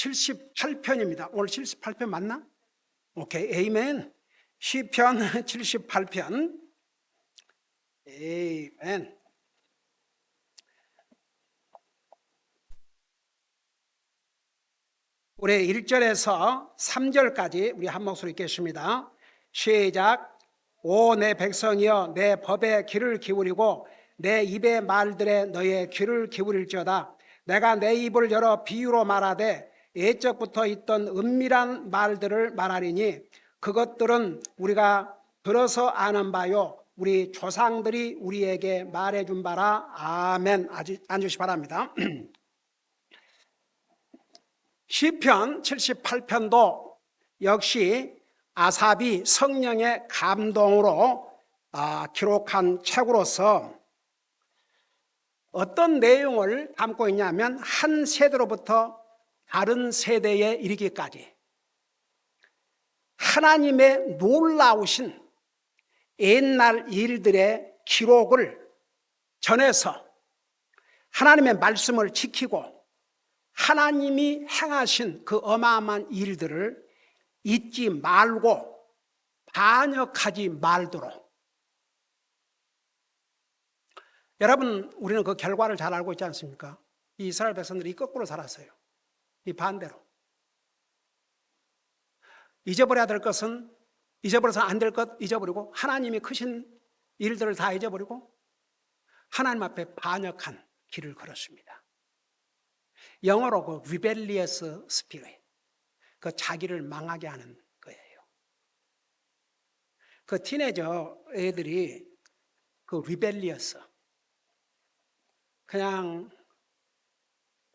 78편입니다. 오늘 78편 맞나? 오케이, 에이멘. 시편 78편. 에이멘. 우리 1절에서 3절까지 우리 한 목소리 읽겠습니다. 시작. 오 내 백성이여 내 법에 귀를 기울이고 내 입의 말들에 너의 귀를 기울일지어다. 내가 내 입을 열어 비유로 말하되 옛적부터 있던 은밀한 말들을 말하리니 그것들은 우리가 들어서 아는 바요 우리 조상들이 우리에게 말해준 바라. 아멘. 앉으시 바랍니다. 시편 78편도 역시 아삽이 성령의 감동으로 기록한 책으로서 어떤 내용을 담고 있냐면 한 세대로부터 다른 세대에 이르기까지 하나님의 놀라우신 옛날 일들의 기록을 전해서 하나님의 말씀을 지키고 하나님이 행하신 그 어마어마한 일들을 잊지 말고 반역하지 말도록. 여러분, 우리는 그 결과를 잘 알고 있지 않습니까? 이 이스라엘 백성들이 거꾸로 살았어요. 이 반대로. 잊어버려야 될 것은 잊어버려서 안 될 것 잊어버리고 하나님이 크신 일들을 다 잊어버리고 하나님 앞에 반역한 길을 걸었습니다. 영어로 그 rebellious spirit, 그 자기를 망하게 하는 거예요. 그 티네이저 애들이 그 rebellious, 그냥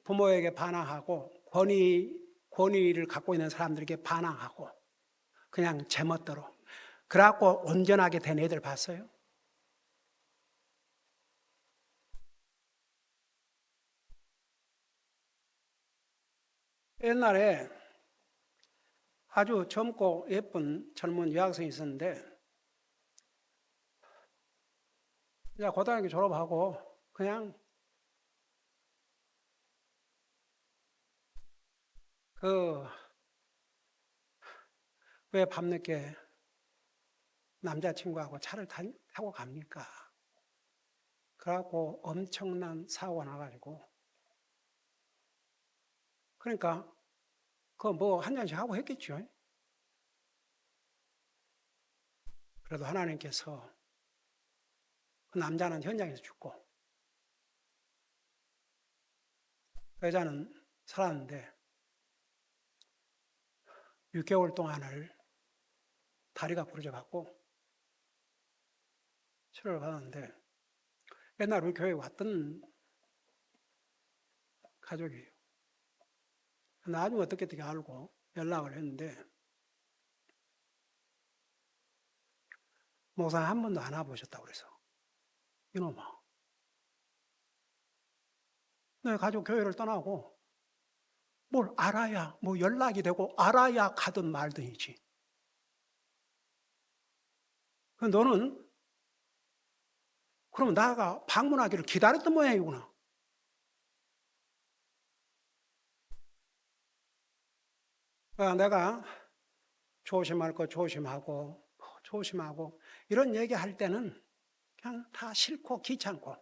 부모에게 반항하고 권위를 갖고 있는 사람들에게 반항하고 그냥 제멋대로 그래갖고 온전하게 된 애들 봤어요? 옛날에 아주 젊고 예쁜 젊은 여학생이 있었는데 이제 고등학교 졸업하고 그냥 왜 밤늦게 남자친구하고 차를 타고 갑니까? 그래갖고 엄청난 사고가 나가지고 그러니까 그거 뭐 한 잔씩 하고 했겠죠. 그래도 하나님께서 그 남자는 현장에서 죽고 그 여자는 살았는데 6개월 동안을 다리가 부러져 갖고 치료를 받았는데 옛날 우리 교회에 왔던 가족이에요. 나중에 어떻게 알고 연락을 했는데 목사 한 번도 안 와보셨다고 그래서 이놈아 너희 가족 교회를 떠나고 뭘 알아야 뭐 연락이 되고 알아야 가든 말든이지. 너는 그럼 나가 방문하기를 기다렸던 모양이구나. 내가 조심할 거 조심하고 이런 얘기할 때는 그냥 다 싫고 귀찮고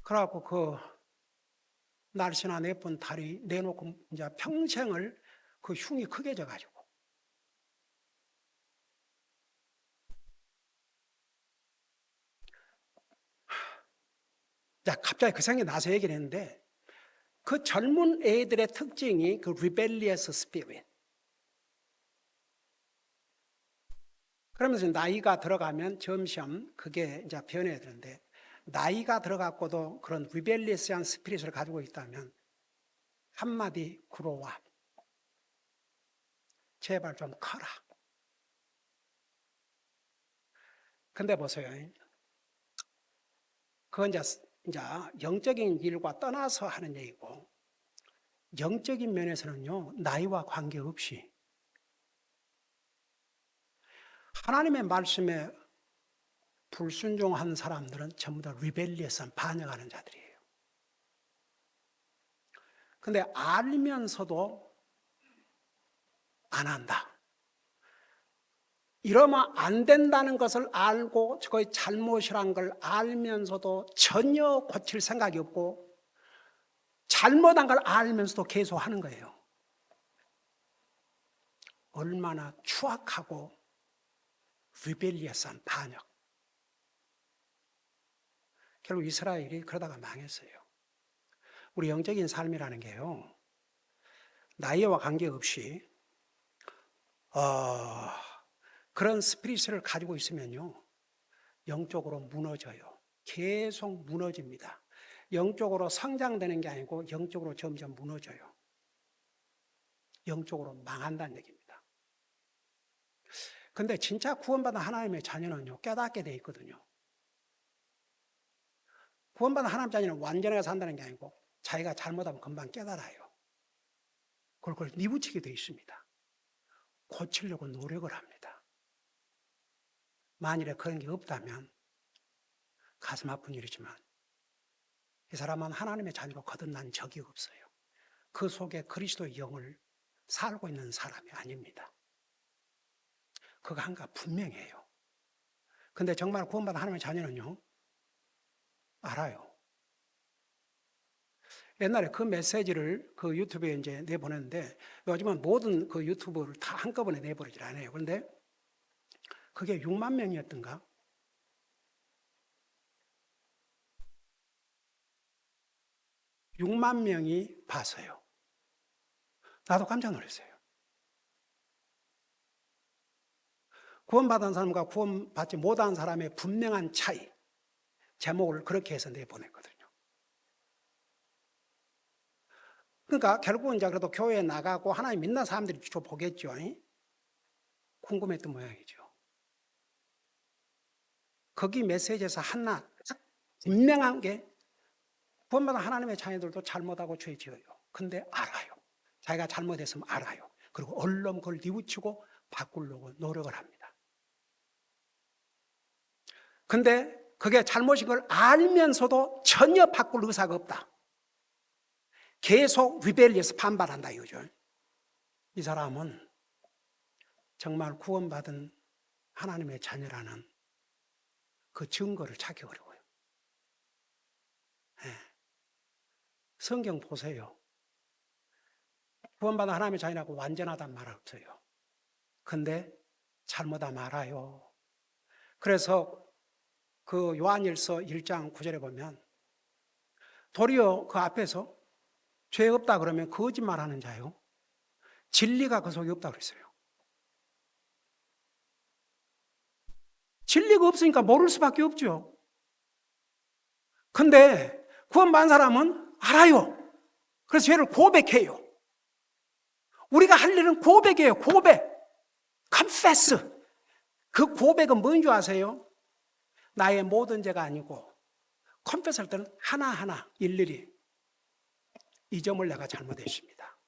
그래갖고 그 날씬한 예쁜 다리 내놓고 이제 평생을 그 흉이 크게 져가지고 자 갑자기 그 생각이 나서 얘기를 했는데 그 젊은 애들의 특징이 그 rebellious spirit. 그러면서 나이가 들어가면 점점 그게 이제 변해야 되는데 나이가 들어갔고도 그런 rebellious한 스피릿을 가지고 있다면 한마디 구로와 제발 좀 커라. 근데 보세요. 그건 이제 영적인 일과 떠나서 하는 얘기고 영적인 면에서는요 나이와 관계없이 하나님의 말씀에 불순종한 사람들은 전부 다 리벨리어스한 반역하는 자들이에요. 근데 알면서도 안 한다. 이러면 안 된다는 것을 알고 그의 잘못이란 걸 알면서도 전혀 고칠 생각이 없고 잘못한 걸 알면서도 계속 하는 거예요. 얼마나 추악하고 리벨리어스한 반역. 결국 이스라엘이 그러다가 망했어요. 우리 영적인 삶이라는 게요, 나이와 관계없이 그런 스피릿을 가지고 있으면요, 영적으로 무너져요. 계속 무너집니다. 영적으로 성장되는 게 아니고 영적으로 점점 무너져요. 영적으로 망한다는 얘기입니다. 근데 진짜 구원받은 하나님의 자녀는요, 깨닫게 돼 있거든요. 구원받은 하나님 자녀는 완전하게 산다는 게 아니고 자기가 잘못하면 금방 깨달아요. 그걸 뉘우치게 돼 있습니다. 고치려고 노력을 합니다. 만일에 그런 게 없다면 가슴 아픈 일이지만 이 사람은 하나님의 자녀로 거듭난 적이 없어요. 그 속에 그리스도의 영을 살고 있는 사람이 아닙니다. 그거 한가 분명해요. 근데 정말 구원받은 하나님의 자녀는요, 알아요. 옛날에 그 메시지를 그 유튜브에 이제 내보냈는데 요즘은 모든 그 유튜브를 다 한꺼번에 내버리질 않아요. 그런데 그게 6만 명이었던가? 6만 명이 봤어요. 나도 깜짝 놀랐어요. 구원받은 사람과 구원받지 못한 사람의 분명한 차이, 제목을 그렇게 해서 내보냈거든요. 그러니까 결국은 이제 그래도 교회에 나가고 하나님 믿는 사람들이 주로 보겠죠. 궁금했던 모양이죠. 거기 메시지에서 하나 분명한 게 구원받은 하나님의 자녀들도 잘못하고 죄 지어요. 근데 알아요. 자기가 잘못했으면 알아요. 그리고 얼른 그걸 뉘우치고 바꾸려고 노력을 합니다. 근데 그게 잘못인 걸 알면서도 전혀 바꿀 의사가 없다. 계속 리벨리에서 반발한다 이거죠. 이 사람은 정말 구원받은 하나님의 자녀라는 그 증거를 찾기 어려워요. 네. 성경 보세요. 구원받은 하나님의 자녀라고 완전하단 말 없어요. 근데 잘못하면 알아요. 그래서 그 요한일서 1장 9절에 보면 도리어 그 앞에서 죄 없다 그러면 거짓말하는 자요. 진리가 그 속에 없다 그랬어요. 진리가 없으니까 모를 수밖에 없죠. 근데 구원받은 사람은 알아요. 그래서 죄를 고백해요. 우리가 할 일은 고백이에요. 고백. confess. 그 고백은 뭔지 아세요? 나의 모든 죄가 아니고 confess 할 때는 하나하나 일일이 이 점을 내가 잘못했습니다.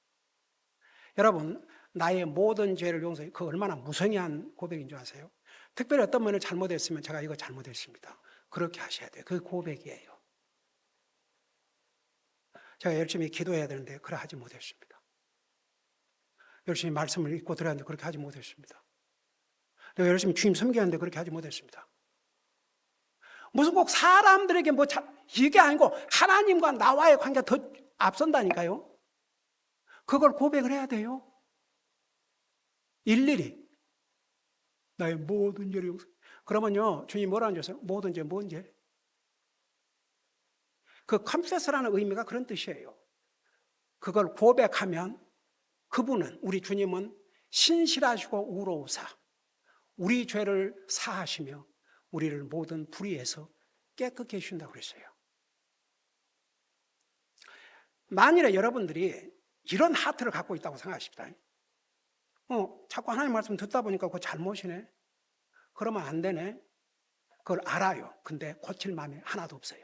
여러분, 나의 모든 죄를 용서해. 그 얼마나 무성의한 고백인 줄 아세요? 특별히 어떤 면을 잘못했으면 제가 이거 잘못했습니다. 그렇게 하셔야 돼요. 그게 고백이에요. 제가 열심히 기도해야 되는데 그래 하지 못했습니다. 열심히 말씀을 읽고 들어야 하는데 그렇게 하지 못했습니다. 내가 열심히 주님 섬겨야 하는데 그렇게 하지 못했습니다. 무슨 꼭 사람들에게 이게 아니고 하나님과 나와의 관계가 더 앞선다니까요. 그걸 고백을 해야 돼요. 일일이. 나의 모든 죄를 용서. 그러면요, 주님 뭐라는 줄 아세요? 모든 죄, 뭔 죄? 그 confess라는 의미가 그런 뜻이에요. 그걸 고백하면 그분은, 우리 주님은 신실하시고 의로우사 우리 죄를 사하시며 우리를 모든 불의에서 깨끗게 해주신다고 그랬어요. 만일에 여러분들이 이런 하트를 갖고 있다고 생각하십시다. 자꾸 하나님 말씀 듣다 보니까 그거 잘못이네. 그러면 안 되네. 그걸 알아요. 근데 고칠 마음이 하나도 없어요.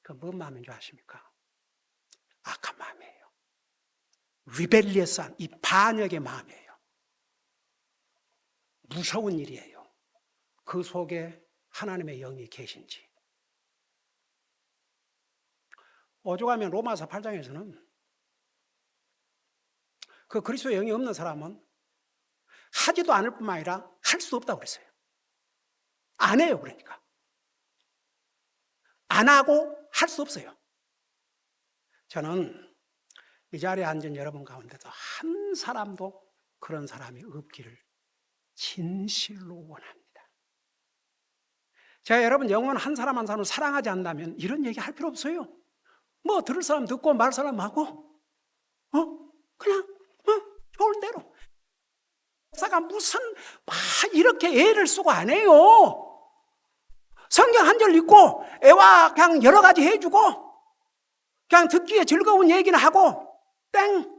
그 뭔 마음인 줄 아십니까? 악한 마음이에요. 리벨리어스한 이 반역의 마음이에요. 무서운 일이에요. 그 속에 하나님의 영이 계신지. 오죽하면 로마서 8장에서는 그 그리스도의 영이 없는 사람은 하지도 않을 뿐만 아니라 할 수 없다고 그랬어요. 안 해요, 그러니까. 안 하고 할 수 없어요. 저는 이 자리에 앉은 여러분 가운데도 한 사람도 그런 사람이 없기를 진실로 원합니다. 제가 여러분 영혼 한 사람 한 사람을 사랑하지 않는다면 이런 얘기 할 필요 없어요. 뭐 들을 사람 듣고 말 사람 하고 그냥 좋을 대로. 목사가 무슨 이렇게 애를 쓰고 안 해요. 성경 한 절 읽고 애와 그냥 여러 가지 해주고 그냥 듣기에 즐거운 얘기는 하고 땡.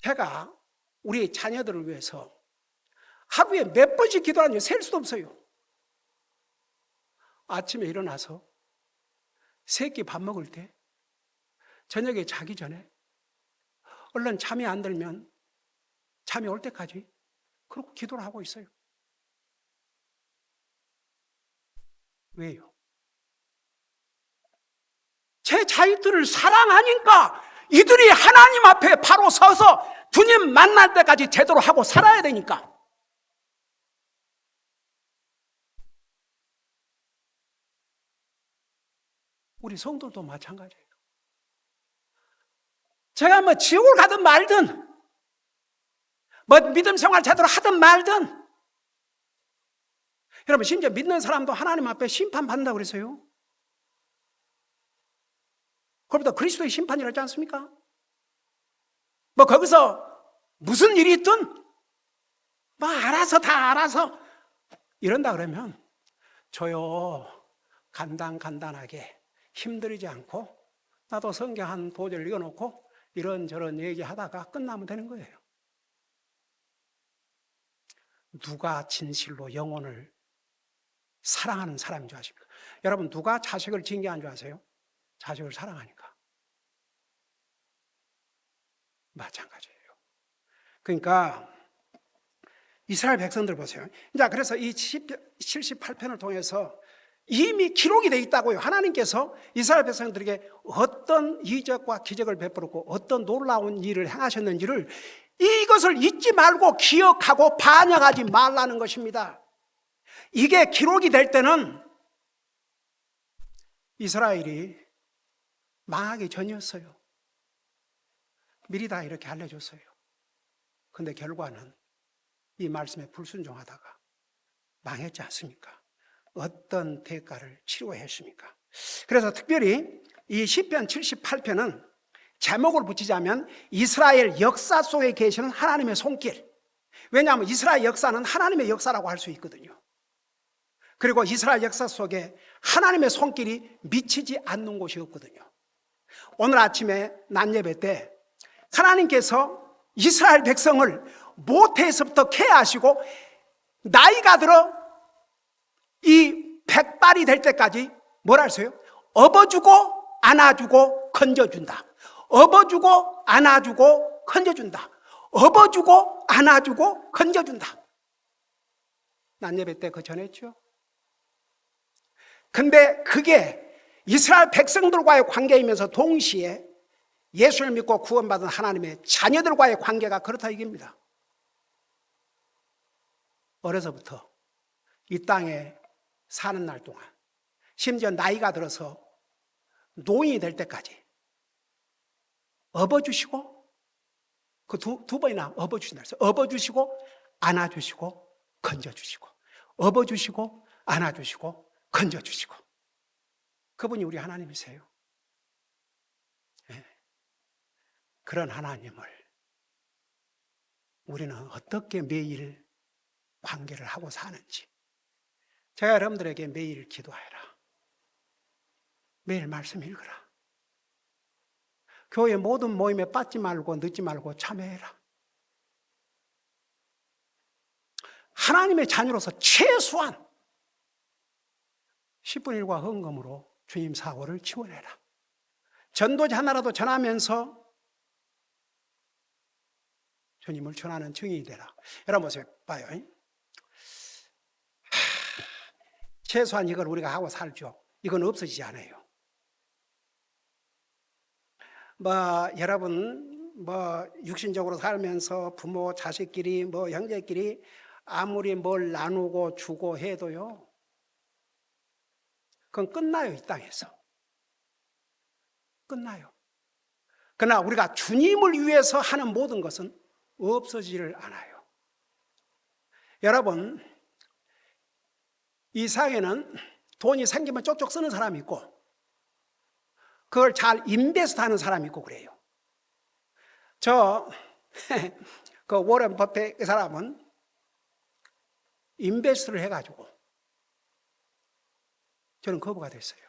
제가 우리 자녀들을 위해서 하루에 몇 번씩 기도하는지 셀 수도 없어요. 아침에 일어나서 새끼 밥 먹을 때, 저녁에 자기 전에, 얼른 잠이 안 들면 잠이 올 때까지 그렇게 기도를 하고 있어요. 왜요? 제 자식들을 사랑하니까 이들이 하나님 앞에 바로 서서 주님 만날 때까지 제대로 하고 살아야 되니까. 우리 성도도 마찬가지예요. 제가 뭐 지옥을 가든 말든, 뭐 믿음 생활 제대로 하든 말든, 여러분 심지어 믿는 사람도 하나님 앞에 심판받는다고 그랬어요. 그보다 그리스도의 심판이라지 않습니까? 뭐 거기서 무슨 일이 있든 뭐 알아서 다 알아서 이런다 그러면 저요 간단하게 힘들이지 않고 나도 성경 한 도절 읽어놓고 이런저런 얘기하다가 끝나면 되는 거예요. 누가 진실로 영혼을 사랑하는 사람인 줄 아십니까? 여러분 누가 자식을 징계한 줄 아세요? 자식을 사랑하니까. 마찬가지예요. 그러니까 이스라엘 백성들 보세요. 자, 그래서 이 78편을 통해서 이미 기록이 되어 있다고요. 하나님께서 이스라엘 백성들에게 어떤 이적과 기적을 베풀었고 어떤 놀라운 일을 행하셨는지를 이것을 잊지 말고 기억하고 반영하지 말라는 것입니다. 이게 기록이 될 때는 이스라엘이 망하기 전이었어요. 미리 다 이렇게 알려줬어요. 근데 결과는 이 말씀에 불순종하다가 망했지 않습니까? 어떤 대가를 치러야 했습니까? 그래서 특별히 이 시편 78편은 제목을 붙이자면 이스라엘 역사 속에 계시는 하나님의 손길. 왜냐하면 이스라엘 역사는 하나님의 역사라고 할 수 있거든요. 그리고 이스라엘 역사 속에 하나님의 손길이 미치지 않는 곳이 없거든요. 오늘 아침에 낮 예배 때 하나님께서 이스라엘 백성을 모태에서부터 케어하시고 나이가 들어 이 백발이 될 때까지 뭐라 했어요? 업어주고 안아주고 건져준다. 업어주고 안아주고 건져준다. 업어주고 안아주고 건져준다. 낮 예배 때 그거 전했죠? 근데 그게 이스라엘 백성들과의 관계이면서 동시에 예수를 믿고 구원받은 하나님의 자녀들과의 관계가 그렇다 이깁니다. 어려서부터 이 땅에 사는 날 동안 심지어 나이가 들어서 노인이 될 때까지 업어주시고 그 두 번이나 업어주신다 그래서 업어주시고 안아주시고 건져주시고 업어주시고 안아주시고 건져주시고 그분이 우리 하나님이세요. 그런 하나님을 우리는 어떻게 매일 관계를 하고 사는지 제가 여러분들에게 매일 기도하라. 매일 말씀 읽으라. 교회 모든 모임에 빠지지 말고 늦지 말고 참여해라. 하나님의 자녀로서 최소한 10분 일과 헌금으로 주님 사고를 지원해라. 전도지 하나라도 전하면서 주님을 전하는 증인이 되라. 여러분 보세요. 봐요. 최소한 이걸 우리가 하고 살죠. 이건 없어지지 않아요. 여러분 육신적으로 살면서 부모, 자식끼리 형제끼리 아무리 뭘 나누고 주고 해도요, 그건 끝나요. 이 땅에서 끝나요. 그러나 우리가 주님을 위해서 하는 모든 것은 없어지를 않아요. 여러분, 이 세상에는 돈이 생기면 쪽쪽 쓰는 사람이 있고, 그걸 잘 인베스트 하는 사람이 있고 그래요. 그 워렌 버핏 이 사람은 인베스트를 해가지고 저는 거부가 됐어요.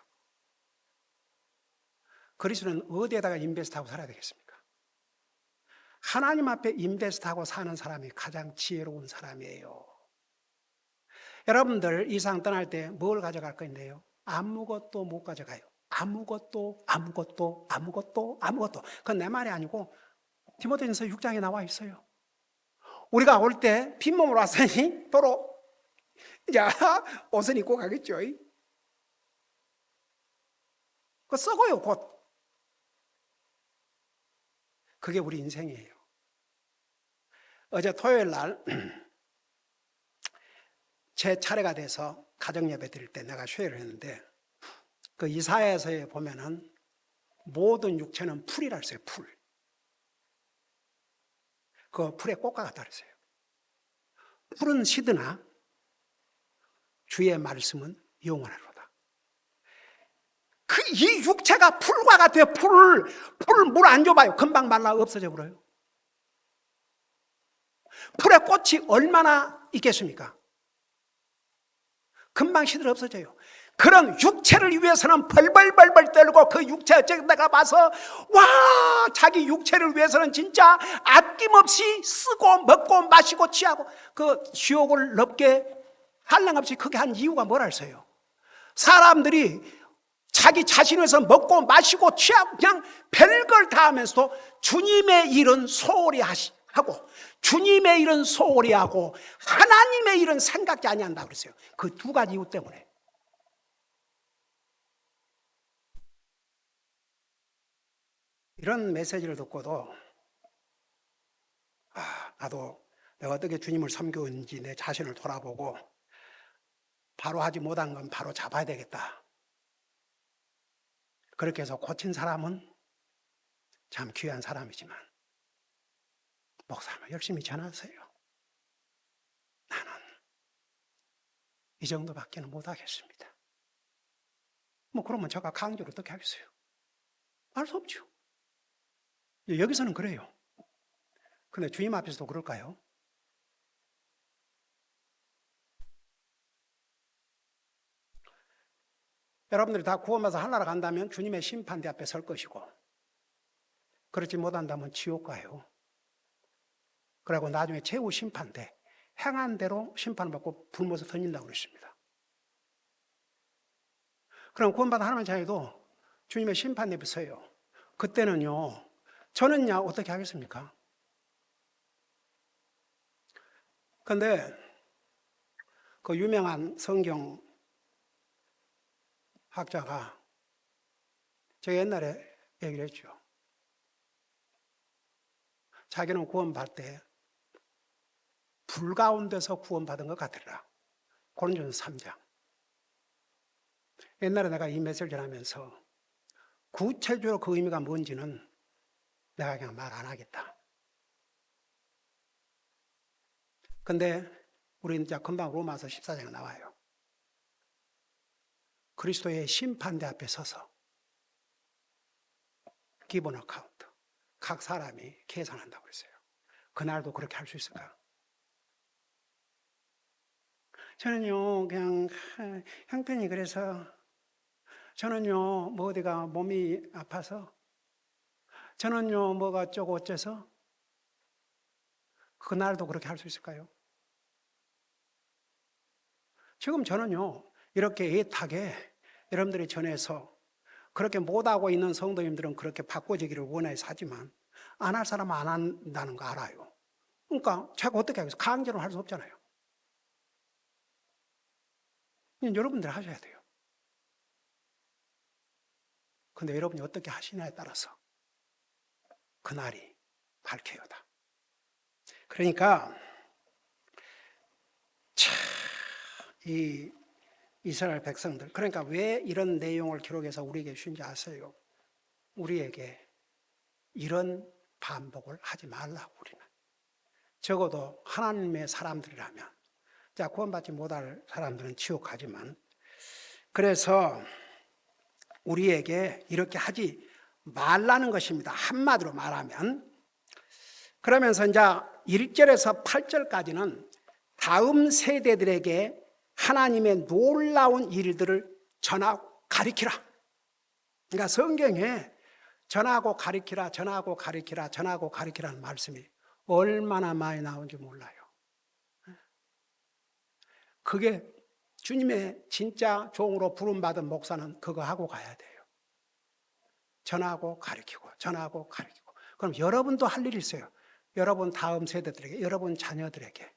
그리스도는 어디에다가 인베스트하고 살아야 되겠습니까? 하나님 앞에 인베스트하고 사는 사람이 가장 지혜로운 사람이에요. 여러분들 이 세상 떠날 때 뭘 가져갈 건데요? 아무것도 못 가져가요. 아무것도. 그건 내 말이 아니고 디모데전서 6장에 나와 있어요. 우리가 올 때 빈몸으로 왔으니 도로 이제 옷은 입고 가겠죠. 그거 썩어요, 곧. 그게 우리 인생이에요. 어제 토요일 날 제 차례가 돼서 가정예배 드릴 때 내가 쉐어를 했는데, 그 이사야서에 보면은 모든 육체는 풀이라 했어요. 풀. 그 풀에 꽃과 같다 그랬어요. 풀은 시드나 주의 말씀은 영원하로다. 이 육체가 풀과 같아요. 풀 물 안 줘봐요. 금방 말라 없어져 버려요. 풀에 꽃이 얼마나 있겠습니까? 금방 시들어 없어져요. 그런 육체를 위해서는 벌벌 떨고, 그 육체 어쩌다가 봐서 와, 자기 육체를 위해서는 진짜 아낌없이 쓰고 먹고 마시고 취하고 그 지옥을 넓게 한량없이 크게 한 이유가 뭐라 했어요? 사람들이 자기 자신을 위해서 먹고 마시고 취하고 그냥 별걸 다 하면서도 주님의 일은 소홀히 하고, 주님의 일은 소홀히 하고 하나님의 일은 생각지 아니한다고 그랬어요. 그 두 가지 이유 때문에. 이런 메시지를 듣고도 나도 내가 어떻게 주님을 섬겼는지 내 자신을 돌아보고 바로 하지 못한 건 바로 잡아야 되겠다. 그렇게 해서 고친 사람은 참 귀한 사람이지만, 목사님 열심히 전하세요. 나는 이 정도밖에는 못하겠습니다. 그러면 제가 강조를 어떻게 하겠어요? 할 수 없죠. 여기서는 그래요. 근데 주님 앞에서도 그럴까요? 여러분들이 다 구원받아서 하늘나라 간다면 주님의 심판대 앞에 설 것이고, 그렇지 못한다면 지옥 가요. 그리고 나중에 최후 심판대, 행한 대로 심판을 받고 불못에 던진다고 그랬습니다. 그럼 구원받은 하나님의 자녀도 주님의 심판대 앞에 서요. 그때는요, 저는요 어떻게 하겠습니까? 그런데 그 유명한 성경 학자가 제가 옛날에 얘기를 했죠. 자기는 구원받을 때 불 가운데서 구원받은 것 같으리라. 고린도전서 3장. 옛날에 내가 이 메시지를 전하면서 구체적으로 그 의미가 뭔지는 내가 그냥 말 안 하겠다. 근데 우리는 이제 금방 로마서 14장에 나와요. 그리스도의 심판대 앞에 서서 기본 어카운트, 각 사람이 계산한다고 그랬어요. 그날도 그렇게 할 수 있을까? 저는요, 그냥 형편이 그래서, 저는요, 어디가 몸이 아파서, 저는요, 뭐가 어쩌고 어째서, 그날도 그렇게 할 수 있을까요? 지금 저는요, 이렇게 애타게 여러분들이 전해서 그렇게 못하고 있는 성도님들은 그렇게 바꿔지기를 원해서 하지만, 안 할 사람은 안 한다는 거 알아요. 그러니까 제가 어떻게 하겠어요? 강제로 할 수 없잖아요. 여러분들 하셔야 돼요. 근데 여러분이 어떻게 하시냐에 따라서 그날이 밝혀요다. 그러니까 이 이스라엘 백성들, 그러니까 왜 이런 내용을 기록해서 우리에게 주신지 아세요? 우리에게 이런 반복을 하지 말라고. 우리는 적어도 하나님의 사람들이라면, 자, 구원받지 못할 사람들은 지옥 가지만, 그래서 우리에게 이렇게 하지 말라는 것입니다. 한마디로 말하면. 그러면서 이제 1절에서 8절까지는 다음 세대들에게 하나님의 놀라운 일들을 전하고 가리키라. 그러니까 성경에 전하고 가리키라, 전하고 가리키라, 전하고 가리키라는 말씀이 얼마나 많이 나온지 몰라요. 그게 주님의 진짜 종으로 부름받은 목사는 그거 하고 가야 돼요. 전하고 가리키고, 전하고 가리키고. 그럼 여러분도 할 일이 있어요. 여러분 다음 세대들에게, 여러분 자녀들에게.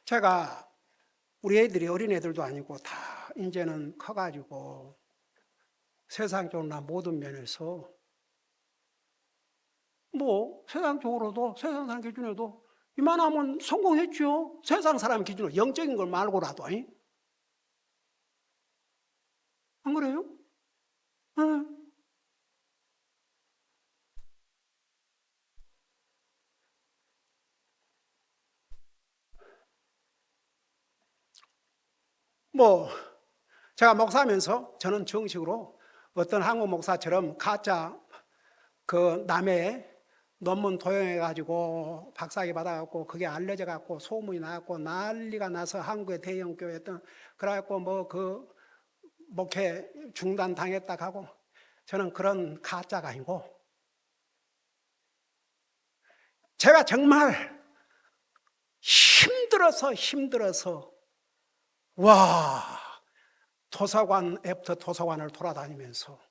제가 우리 애들이 어린애들도 아니고 다 이제는 커가지고 세상적으로나 모든 면에서 뭐 세상적으로도 세상 사람 기준에도 이만하면 성공했죠. 세상 사람 기준으로 영적인 걸 말고라도. 안 그래요? 응. 뭐 제가 목사하면서 저는 정식으로 어떤 한국 목사처럼 가짜 그 남의 논문 도용해가지고 박사학위 받아갖고 그게 알려져갖고 소문이 나갖고 난리가 나서 한국의 대형 교회였던 그래갖고 뭐 그 목회 중단당했다 하고, 저는 그런 가짜가 아니고 제가 정말 힘들어서 와, 도서관 애프터 도서관을 돌아다니면서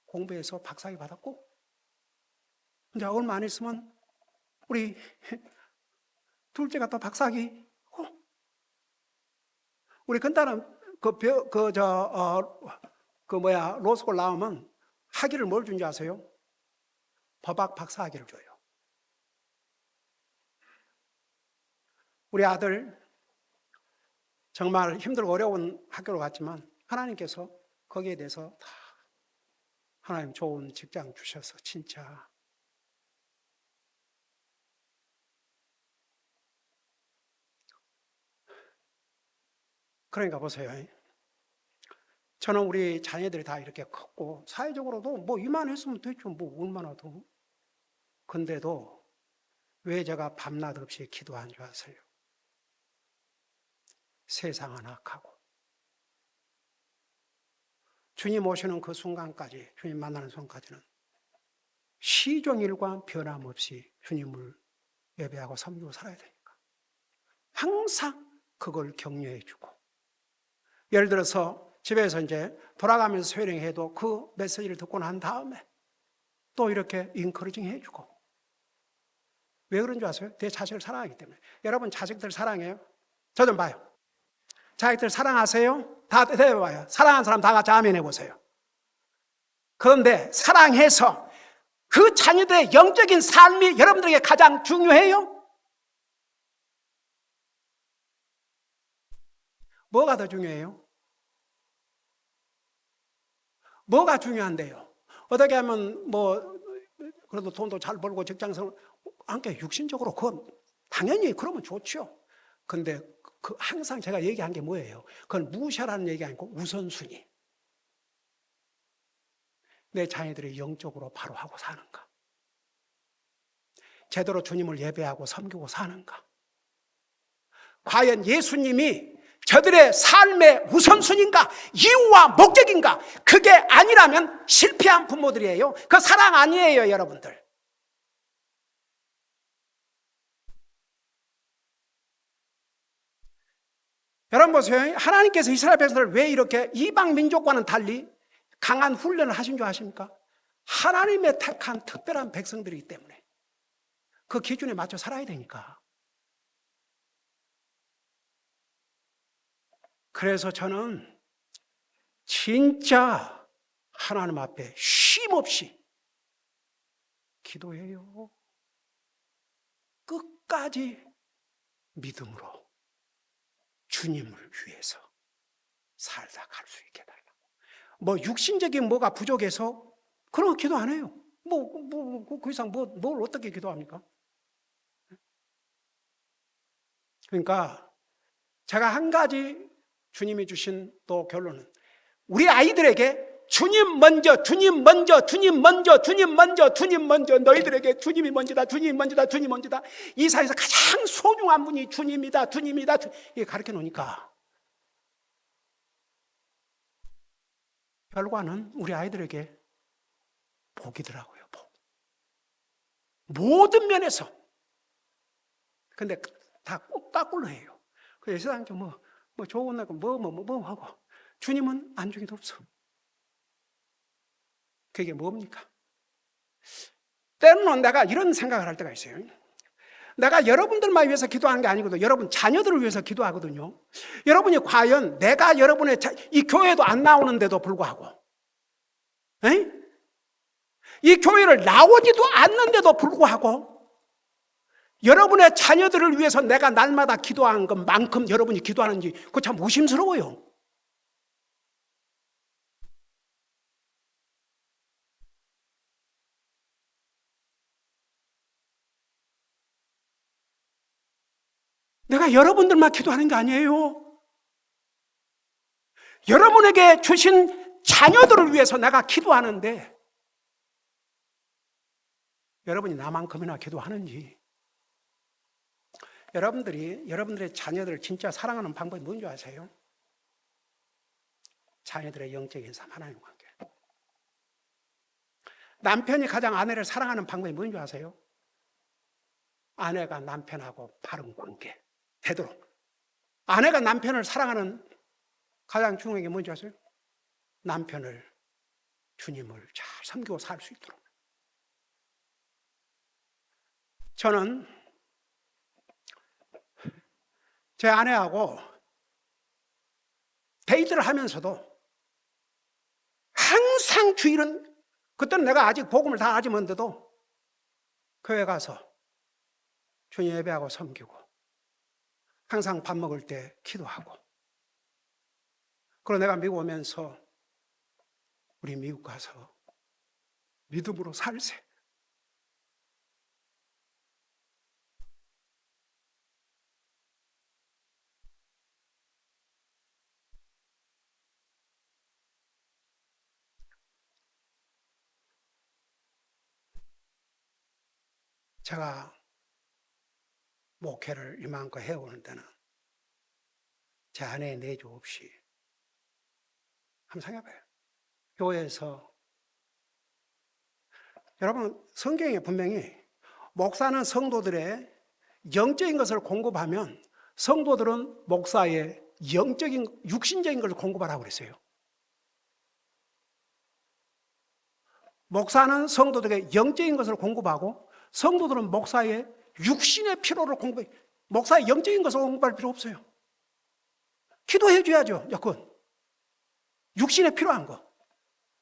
공부해서 박사학위 받았고, 이제 얼마 안 있으면 우리 둘째가 또 박사학위, 우리 큰딸은 로스쿨 나오면 학위를 뭘 준지 아세요? 법학 박사학위를 줘요. 우리 아들 정말 힘들고 어려운 학교로 갔지만 하나님께서 거기에 대해서 다 하나님 좋은 직장 주셔서 진짜 그러니까 보세요. 저는 우리 자녀들이 다 이렇게 컸고 사회적으로도 뭐 이만했으면 됐죠. 뭐 얼마나 더. 근데도 왜 제가 밤낮 없이 기도한 줄 아세요? 세상은 악하고 주님 오시는 그 순간까지, 주님 만나는 순간까지는 시종일관 변함없이 주님을 예배하고 섬기고 살아야 되니까 항상 그걸 격려해 주고, 예를 들어서 집에서 이제 돌아가면서 소리해도 그 메시지를 듣고 난 다음에 또 이렇게 인커리징 해주고. 왜 그런 줄 아세요? 내 자식을 사랑하기 때문에. 여러분 자식들 사랑해요? 저 좀 봐요. 자식들 사랑하세요? 다 대봐요. 사랑하는 사람 다 같이 아멘 해보세요. 그런데 사랑해서 그 자녀들의 영적인 삶이 여러분들에게 가장 중요해요? 뭐가 더 중요해요? 뭐가 중요한데요? 어떻게 하면 뭐 그래도 돈도 잘 벌고 직장생활 함께 육신적으로 그건 당연히 그러면 좋죠. 근데 그 항상 제가 얘기한 게 뭐예요? 그건 무시하라는 얘기 아니고 우선순위. 내 자녀들이 영적으로 바로 하고 사는가? 제대로 주님을 예배하고 섬기고 사는가? 과연 예수님이 저들의 삶의 우선순위인가? 이유와 목적인가? 그게 아니라면 실패한 부모들이에요. 그 사랑 아니에요, 여러분들. 여러분 보세요. 하나님께서 이스라엘 백성들을 왜 이렇게 이방 민족과는 달리 강한 훈련을 하신 줄 아십니까? 하나님의 택한 특별한 백성들이기 때문에 그 기준에 맞춰 살아야 되니까. 그래서 저는 진짜 하나님 앞에 쉼없이 기도해요. 끝까지 믿음으로 주님을 위해서 살다 갈 수 있게 해달라고. 뭐 육신적인 뭐가 부족해서 그런 거 기도 안 해요. 그 이상 뭘 어떻게 기도합니까? 그러니까 제가 한 가지 주님이 주신 또 결론은 우리 아이들에게 주님 먼저, 주님 먼저, 주님 먼저, 주님 먼저, 주님 먼저, 너희들에게 주님이 먼저다, 주님이 먼저다, 주님이 먼저다. 이 사회에서 가장 소중한 분이 주님이다, 주님이다. 이게 가르쳐 놓으니까 결과는 우리 아이들에게 복이더라고요. 복. 모든 면에서. 근데 다 꼭 까꿀러해요. 그 세상에 뭐 좋은 날 뭐 하고 주님은 안중에도 없어. 그게 뭡니까? 때로는 내가 이런 생각을 할 때가 있어요. 내가 여러분들만 위해서 기도하는 게 아니거든요. 여러분 자녀들을 위해서 기도하거든요. 여러분이 과연 내가 여러분의 이 교회도 안 나오는데도 불구하고 이 교회를 나오지도 않는데도 불구하고 여러분의 자녀들을 위해서 내가 날마다 기도하는 것만큼 여러분이 기도하는지 그거 참 의심스러워요. 내가 여러분들만 기도하는 게 아니에요. 여러분에게 주신 자녀들을 위해서 내가 기도하는데 여러분이 나만큼이나 기도하는지. 여러분들이 여러분들의 자녀들을 진짜 사랑하는 방법이 뭔지 아세요? 자녀들의 영적인 삶, 하나님 관계. 남편이 가장 아내를 사랑하는 방법이 뭔지 아세요? 아내가 남편하고 바른 관계. 되도록. 아내가 남편을 사랑하는 가장 중요한 게 뭔지 아세요? 남편을, 주님을 잘 섬기고 살 수 있도록. 저는 제 아내하고 데이트를 하면서도 항상 주일은, 그때는 내가 아직 복음을 다 알지 못했는데도 교회 가서 주님 예배하고 섬기고 항상 밥 먹을 때 기도하고, 그리고 내가 미국 오면서 우리 미국 가서 믿음으로 살세. 제가 목회를 이만큼 해오는 데는 제 아내의 내조 없이, 한번 생각해봐요. 교회에서, 여러분 성경에 분명히 목사는 성도들의 영적인 것을 공급하면 성도들은 목사의 영적인, 육신적인 것을 공급하라고 그랬어요. 목사는 성도들에게 영적인 것을 공급하고 성도들은 목사의 육신의 필요를 공급해. 목사의 영적인 것을 공급할 필요 없어요. 기도해 줘야죠, 여건. 육신에 필요한 거.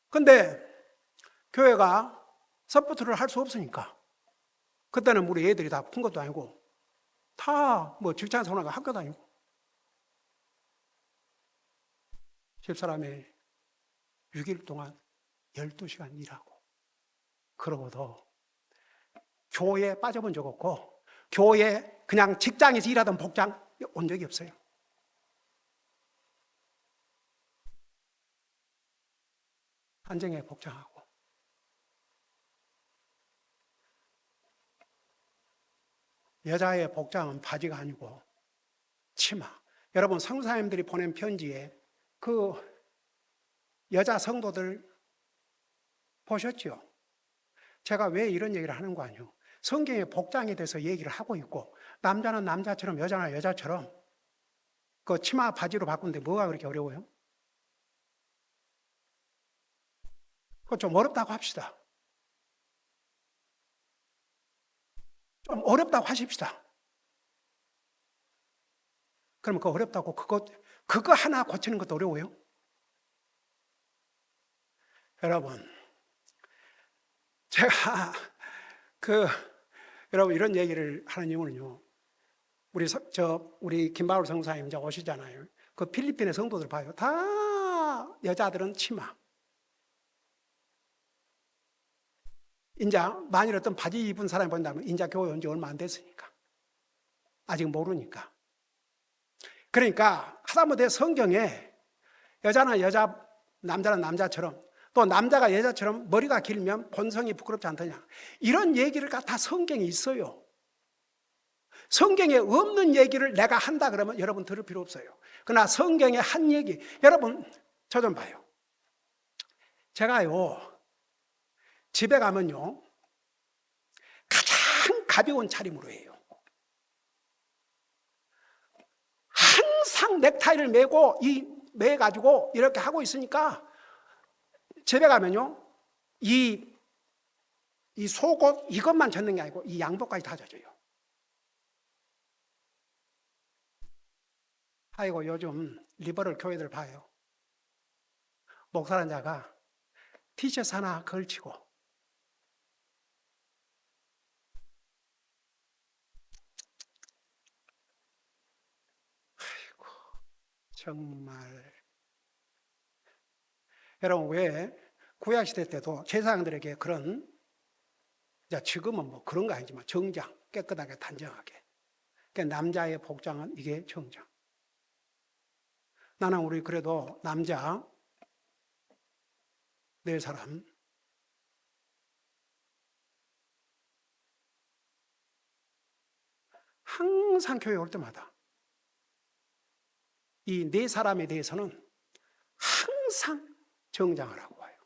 근데 교회가 서포트를 할 수 없으니까 그때는 우리 애들이 다 큰 것도 아니고 다 뭐 직장에서 오나가 학교 다니고 집사람이 6일 동안 12시간 일하고, 그러고도 교회에 빠져본 적 없고 교회에 그냥 직장에서 일하던 복장 온 적이 없어요. 한정에 복장하고. 여자의 복장은 바지가 아니고 치마. 여러분 성사님들이 보낸 편지에 그 여자 성도들 보셨죠? 제가 왜 이런 얘기를 하는 거 아니에요? 성경의 복장에 대해서 얘기를 하고 있고 남자는 남자처럼 여자는 여자처럼 그 치마 바지로 바꾸는데 뭐가 그렇게 어려워요? 그거 좀 어렵다고 합시다. 좀 어렵다고 하십시다. 그러면 그거 어렵다고 그거 하나 고치는 것도 어려워요? 여러분, 제가 여러분 이런 얘기를 하는 이유는요. 우리 김바울 성사님 이제 오시잖아요. 그 필리핀의 성도들 봐요. 다 여자들은 치마. 이제 만일 어떤 바지 입은 사람이 본다면 인자 교회 온 지 얼마 안 됐으니까. 아직 모르니까. 그러니까 하다못해 성경에 여자는 여자, 남자는 남자처럼 또 남자가 여자처럼 머리가 길면 본성이 부끄럽지 않더냐. 이런 얘기를 다 성경에 있어요. 성경에 없는 얘기를 내가 한다 그러면 여러분 들을 필요 없어요. 그러나 성경에 한 얘기, 여러분 저 좀 봐요. 제가요 집에 가면요 가장 가벼운 차림으로 해요. 항상 넥타이를 매가지고 이렇게 하고 있으니까 집에 가면요 이 속옷 이것만 젖는 게 아니고 이 양복까지 다 젖어요. 아이고 요즘 리버럴 교회들 봐요. 목사라는 자가 티셔츠 하나 걸치고 아이고 정말 여러분 왜 구약시대 때도 제사장들에게 그런 지금은 뭐 그런 거 아니지만 정장 깨끗하게 단정하게 그러니까 남자의 복장은 이게 정장. 나는 우리 그래도 남자 4사람 항상 교회 올 때마다 이 4사람에 대해서는 항상 정장을 하고 와요.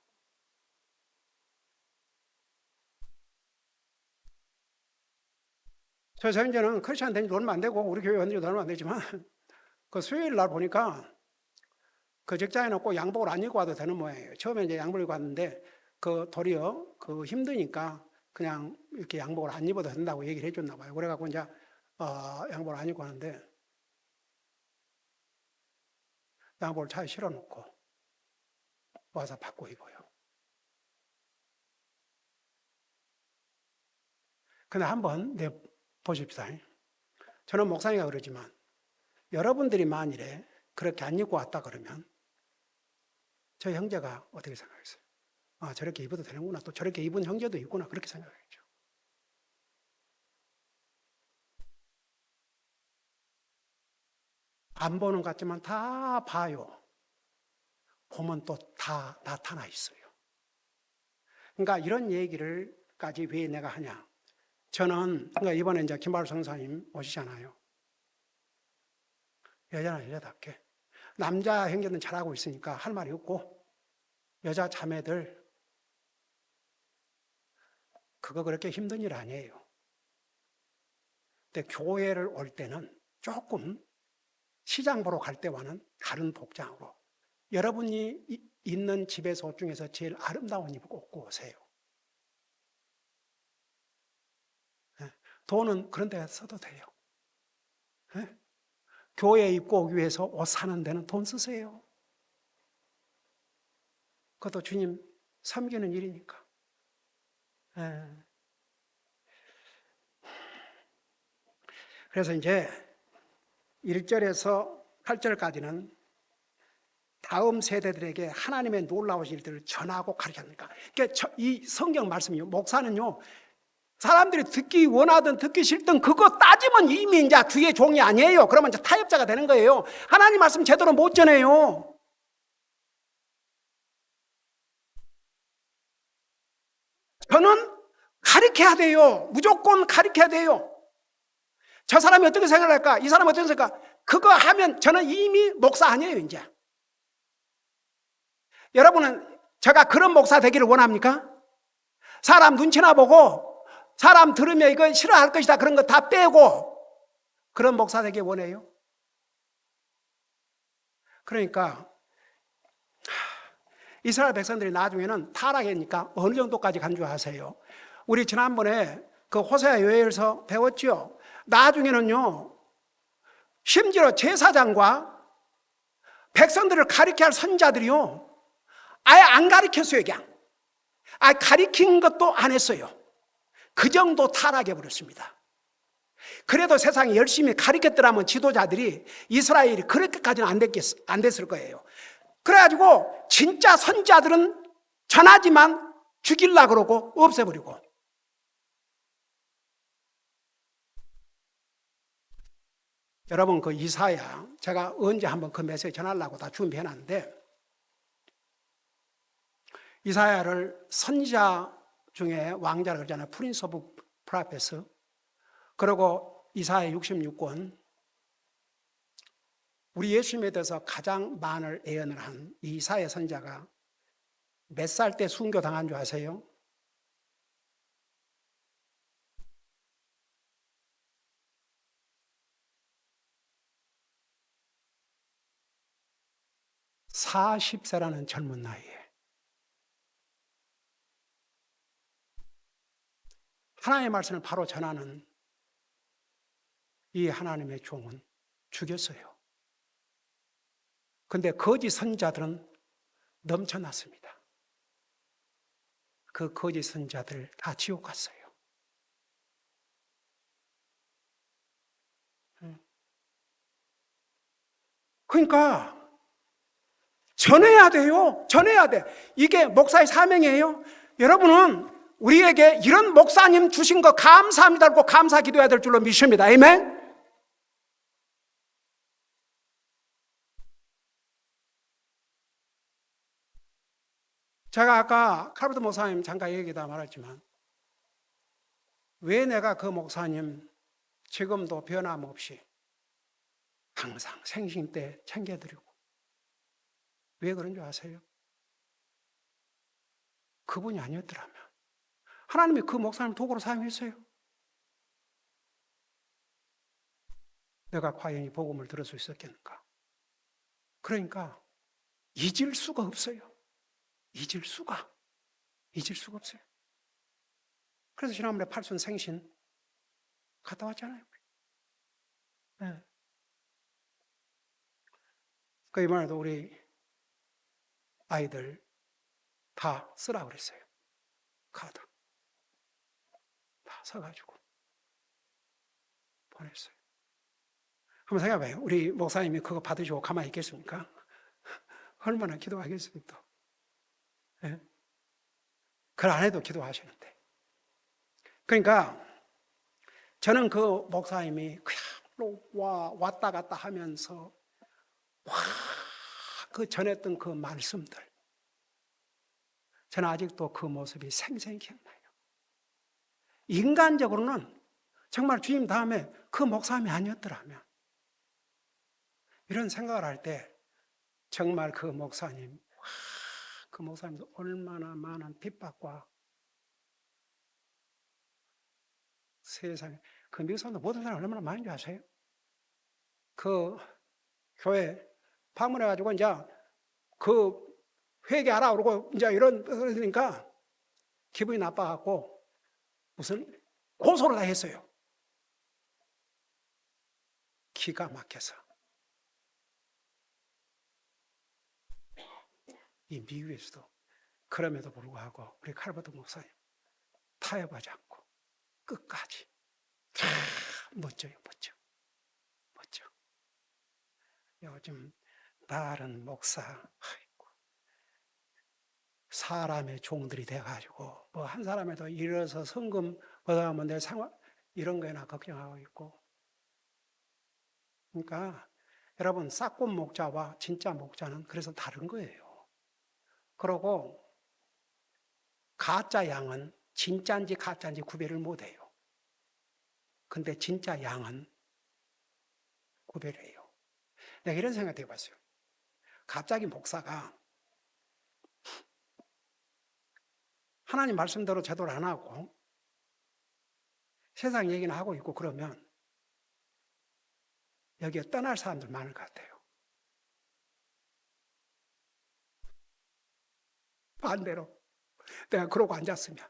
저 현재는 크리스찬 된 지 얼마 안 되고 우리 교회 온 지 얼마 안 되지만 그 수요일 날 보니까 그 직장에는 꼭 양복을 안 입고 와도 되는 모양이에요. 처음에 이제 양복을 입고 왔는데 그 도리어 힘드니까 그냥 이렇게 양복을 안 입어도 된다고 얘기를 해줬나 봐요. 그래갖고 이제 양복을 안 입고 하는데 양복을 차에 실어놓고 와서 바꿔 입어요. 근데 한번 보십시다. 저는 목사님이 그러지만 여러분들이 만일에 그렇게 안 입고 왔다 그러면 저 형제가 어떻게 생각했어요? 아, 저렇게 입어도 되는구나. 또 저렇게 입은 형제도 있구나. 그렇게 생각했죠. 안 보는 것 같지만 다 봐요. 보면 또 다 나타나 있어요. 그러니까 이런 얘기를까지 왜 내가 하냐. 저는 그러니까 이번에 이제 김바울 성사님 오시잖아요. 여자는 여자답게. 남자 형제는 잘하고 있으니까 할 말이 없고 여자 자매들 그거 그렇게 힘든 일 아니에요. 근데 교회를 올 때는 조금 시장 보러 갈 때와는 다른 복장으로 여러분이 있는 집에서 옷 중에서 제일 아름다운 입고 입고 오세요. 돈은 그런 데 써도 돼요. 교회에 입고 오기 위해서 옷 사는 데는 돈 쓰세요. 그것도 주님 섬기는 일이니까. 그래서 이제 1절에서 8절까지는 다음 세대들에게 하나님의 놀라우신 일들을 전하고 가르쳤으니까. 그러니까 이 성경 말씀이요. 목사는요. 사람들이 듣기 원하든 듣기 싫든 그거 따지면 이미 이제 주의 종이 아니에요. 그러면 이제 타협자가 되는 거예요. 하나님 말씀 제대로 못 전해요. 저는 가르쳐야 돼요. 무조건 가르쳐야 돼요. 저 사람이 어떻게 생각할까? 이 사람이 어떻게 생각할까? 그거 하면 저는 이미 목사 아니에요, 이제. 여러분은 제가 그런 목사 되기를 원합니까? 사람 눈치나 보고 사람 들으면 이거 싫어할 것이다 그런 거 다 빼고 그런 목사 되기 원해요. 그러니까 이스라엘 백성들이 나중에는 타락이니까 어느 정도까지 간 줄 아세요? 우리 지난번에 그 호세아 여행에서 배웠죠. 나중에는요 심지어 제사장과 백성들을 가르쳐야 할 선자들이요, 아예 안 가르쳤어요. 그냥 가르친 것도 안 했어요. 그 정도 타락해 버렸습니다. 그래도 세상에 열심히 가르쳤더라면 지도자들이 이스라엘이 그렇게까지는 안 됐을 거예요. 그래가지고 진짜 선자들은 전하지만 죽이려고 그러고 없애버리고. 여러분, 그 이사야, 제가 언제 한번 그 메시지 전하려고 다 준비해놨는데, 이사야를 선지자 중에 왕자라고 그러잖아요. 프린스 오브 프라페스. 그리고 이사야 66권, 우리 예수님에 대해서 가장 많은 예언을 한 이사야 선지자가 몇 살 때 순교당한 줄 아세요? 40세라는 젊은 나이에. 하나님의 말씀을 바로 전하는 이 하나님의 종은 죽였어요. 근데 거짓 선자들은 넘쳐났습니다. 그 거짓 선자들 다 지옥 갔어요. 그러니까 전해야 돼요. 전해야 돼. 이게 목사의 사명이에요. 여러분은 우리에게 이런 목사님 주신 거 감사합니다고 감사 기도해야 될 줄로 믿습니다. 아멘. 제가 아까 칼버트 목사님 잠깐 얘기다 말했지만, 왜 내가 그 목사님 지금도 변함없이 항상 생신 때 챙겨드리고, 왜 그런 줄 아세요? 그분이 아니었더라면 하나님이 그 목사님 도구로 사용했어요. 내가 과연 이 복음을 들을 수 있었겠는가? 그러니까 잊을 수가 없어요. 잊을 수가 없어요. 그래서 지난번에 팔순 생신 갔다 왔잖아요. 네. 그 이번에도 우리 아이들 다 쓰라 그랬어요. 카드 다 써가지고 보냈어요. 한번 생각해봐요. 우리 목사님이 그거 받으시고 가만히 있겠습니까? 얼마나 기도하겠습니까? 네? 그걸 안 해도 기도하시는데. 그러니까 저는 그 목사님이 그야말로 왔다 갔다 하면서 그 전했던 그 말씀들, 저는 아직도 그 모습이 생생히 기억나요. 인간적으로는 정말 주님 다음에 그 목사님이 아니었더라면, 이런 생각을 할 때 정말 그 목사님도 얼마나 많은 핍박과 세상에, 그 미국 사람들 모든 사람 얼마나 많은 줄 아세요? 그 교회 방문해가지고 이제 그 회개하라 그러고 이제 그러니까 기분이 나빠갖고 무슨 고소를 다 했어요. 기가 막혀서. 이 미국에서도 그럼에도 불구하고 우리 칼버트 목사님 타협하지 않고 끝까지 멋져요. 멋져. 요즘 다른 목사 사람의 종들이 돼가지고 뭐 한 사람에도 일어서 성금 받아가면 내 상황 이런 거에나 걱정하고 있고. 그러니까 여러분, 싹꽃 목자와 진짜 목자는 그래서 다른 거예요. 그리고 가짜 양은 진짜인지 가짜인지 구별을 못해요. 근데 진짜 양은 구별해요. 내가 이런 생각 해봤어요. 갑자기 목사가 하나님 말씀대로 제대로 안 하고 세상 얘기는 하고 있고 그러면 여기에 떠날 사람들 많을 것 같아요. 반대로 내가 그러고 앉았으면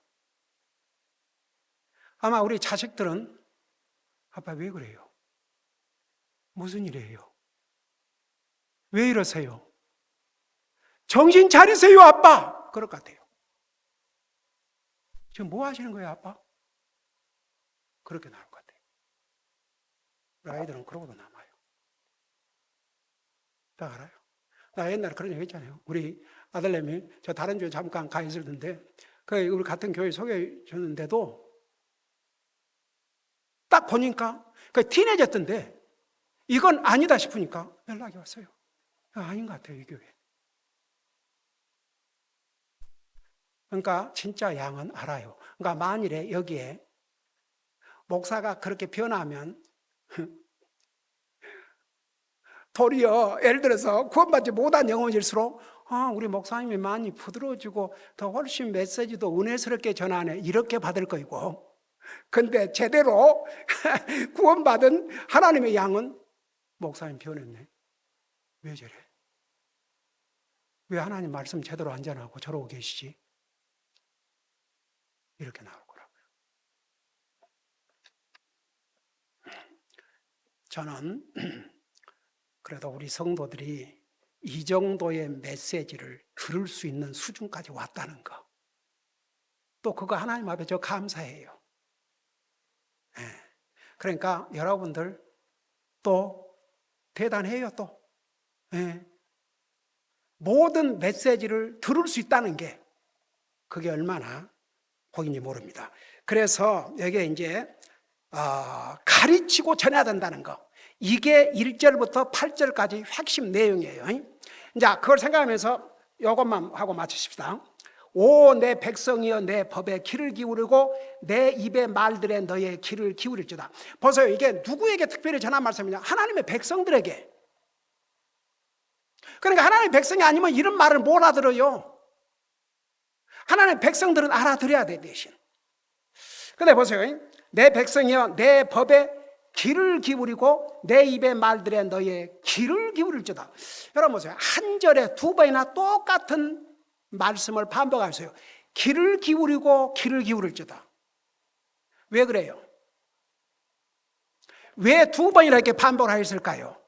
아마 우리 자식들은 아빠 왜 그래요? 무슨 일이에요? 왜 이러세요? 정신 차리세요, 아빠! 그럴 것 같아요. 지금 뭐 하시는 거예요, 아빠? 그렇게 나올 것 같아요. 우리 아이들은 그러고도 남아요. 다 알아요. 나 옛날에 그런 얘기 했잖아요. 우리 아들내미, 저 다른 교회 잠깐 가 있었는데, 우리 같은 교회 소개해 줬는데도, 딱 보니까, 티네이저였던데, 이건 아니다 싶으니까 연락이 왔어요. 아닌 것 같아요, 이 교회. 그러니까 진짜 양은 알아요. 그러니까 만일에 여기에 목사가 그렇게 변하면 도리어 예를 들어서 구원받지 못한 영혼일수록 우리 목사님이 많이 부드러워지고 더 훨씬 메시지도 은혜스럽게 전하네 이렇게 받을 거이고, 근데 제대로 구원받은 하나님의 양은 목사님 변했네. 왜 저래? 왜 하나님 말씀 제대로 안 전하고 저러고 계시지? 이렇게 나올 거라고요. 저는 그래도 우리 성도들이 이 정도의 메시지를 들을 수 있는 수준까지 왔다는 거, 또 그거 하나님 앞에 저 감사해요. 네. 그러니까 여러분들 또 대단해요. 또 네. 모든 메시지를 들을 수 있다는 게 그게 얼마나 복인지 모릅니다. 그래서 여기에 이제 가르치고 전해야 된다는 거, 이게 1절부터 8절까지 핵심 내용이에요. 자, 그걸 생각하면서 이것만 하고 마치십시다. 오 내 백성이여 내 법에 귀를 기울이고 내 입의 말들에 너의 귀를 기울일지어다. 보세요. 이게 누구에게 특별히 전한 말씀이냐? 하나님의 백성들에게. 그러니까 하나님의 백성이 아니면 이런 말을 못 알아들어요. 하나님의 백성들은 알아들어야 돼, 대신. 근데 보세요. 내 백성이여 내 법에 귀를 기울이고 내 입의 말들에 너의 귀를 기울일지어다. 여러분 보세요. 한 절에 두 번이나 똑같은 말씀을 반복하세요. 귀를 기울이고 귀를 기울일지어다. 왜 그래요? 왜 두 번이나 이렇게 반복을 하였을까요?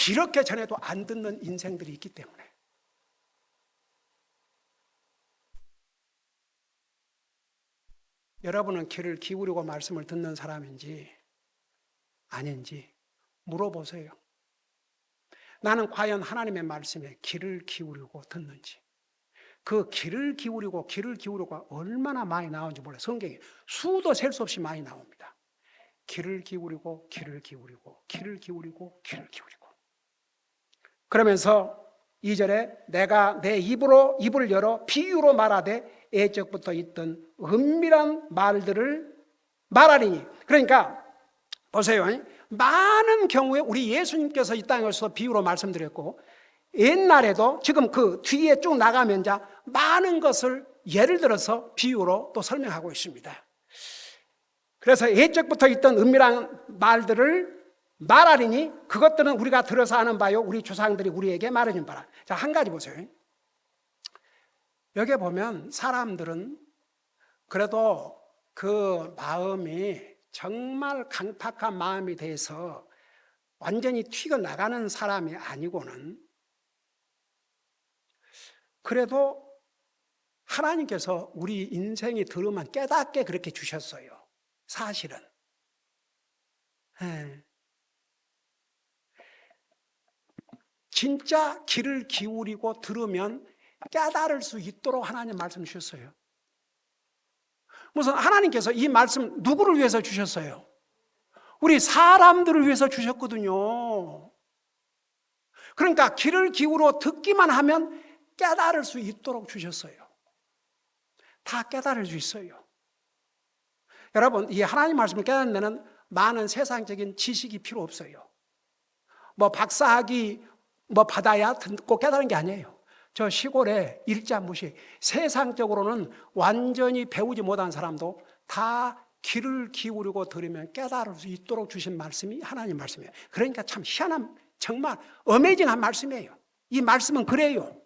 이렇게 전해도 안 듣는 인생들이 있기 때문에. 여러분은 귀를 기울이고 말씀을 듣는 사람인지 아닌지 물어보세요. 나는 과연 하나님의 말씀에 귀를 기울이고 듣는지. 그 귀를 기울이고가 얼마나 많이 나오는지 몰라요. 성경에 수도 셀 수 없이 많이 나옵니다. 귀를 기울이고 귀를 기울이고 귀를 기울이고 귀를 기울이고. 그러면서 2절에 내가 내 입을 열어 비유로 말하되 애적부터 있던 은밀한 말들을 말하리니. 그러니까 보세요. 많은 경우에 우리 예수님께서 이 땅에서 비유로 말씀드렸고, 옛날에도 지금 그 뒤에 쭉 나가면 많은 것을 예를 들어서 비유로 또 설명하고 있습니다. 그래서 옛적부터 있던 은밀한 말들을 말하리니 그것들은 우리가 들어서 아는 바요 우리 조상들이 우리에게 말해준 바라. 자, 한 가지 보세요. 여기 보면 사람들은 그래도 그 마음이 정말 강팍한 마음이 돼서 완전히 튀어나가는 사람이 아니고는 그래도 하나님께서 우리 인생이 들으면 깨닫게 그렇게 주셨어요. 사실은. 네. 진짜 귀를 기울이고 들으면 깨달을 수 있도록 하나님 말씀 주셨어요. 무슨 하나님께서 이 말씀 누구를 위해서 주셨어요? 우리 사람들을 위해서 주셨거든요. 그러니까 귀를 기울여 듣기만 하면 깨달을 수 있도록 주셨어요. 다 깨달을 수 있어요. 여러분, 이 하나님 말씀을 깨닫는 데는 많은 세상적인 지식이 필요 없어요. 박사학위 받아야 듣고 깨달은 게 아니에요. 저 시골에 일자무식, 세상적으로는 완전히 배우지 못한 사람도 다 귀를 기울이고 들으면 깨달을 수 있도록 주신 말씀이 하나님 말씀이에요. 그러니까 참 희한한, 정말 어메이징한 말씀이에요. 이 말씀은 그래요.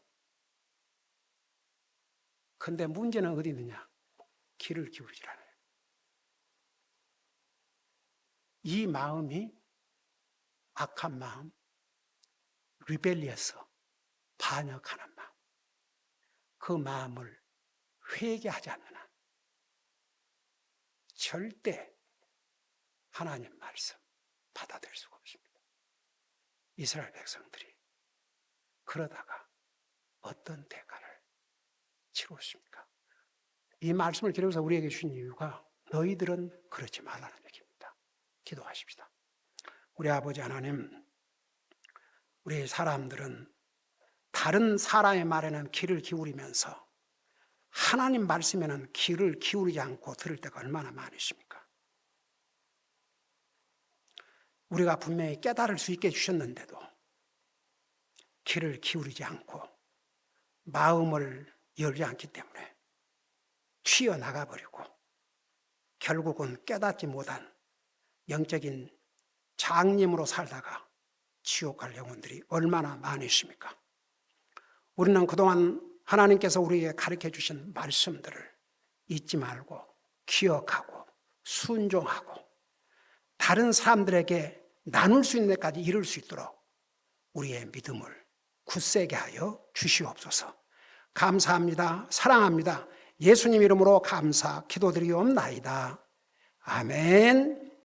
근데 문제는 어디 있느냐? 귀를 기울이지 않아요. 이 마음이 악한 마음, 리벨리어서 반역하는 마음, 그 마음을 회개하지 않는 한 절대 하나님 말씀 받아들일 수가 없습니다. 이스라엘 백성들이 그러다가 어떤 대가를 치렀습니까? 이 말씀을 기록해서 우리에게 주신 이유가 너희들은 그러지 말라는 얘기입니다. 기도하십시다. 우리 아버지 하나님, 우리 사람들은 다른 사람의 말에는 귀를 기울이면서 하나님 말씀에는 귀를 기울이지 않고 들을 때가 얼마나 많으십니까? 우리가 분명히 깨달을 수 있게 해주셨는데도 귀를 기울이지 않고 마음을 열지 않기 때문에 튀어나가 버리고 결국은 깨닫지 못한 영적인 장님으로 살다가 지옥 갈 영혼들이 얼마나 많으십니까? 우리는 그동안 하나님께서 우리에게 가르쳐 주신 말씀들을 잊지 말고 기억하고 순종하고 다른 사람들에게 나눌 수 있는 데까지 이룰 수 있도록 우리의 믿음을 굳세게 하여 주시옵소서. 감사합니다. 사랑합니다. 예수님 이름으로 감사 기도드리옵나이다. 아멘.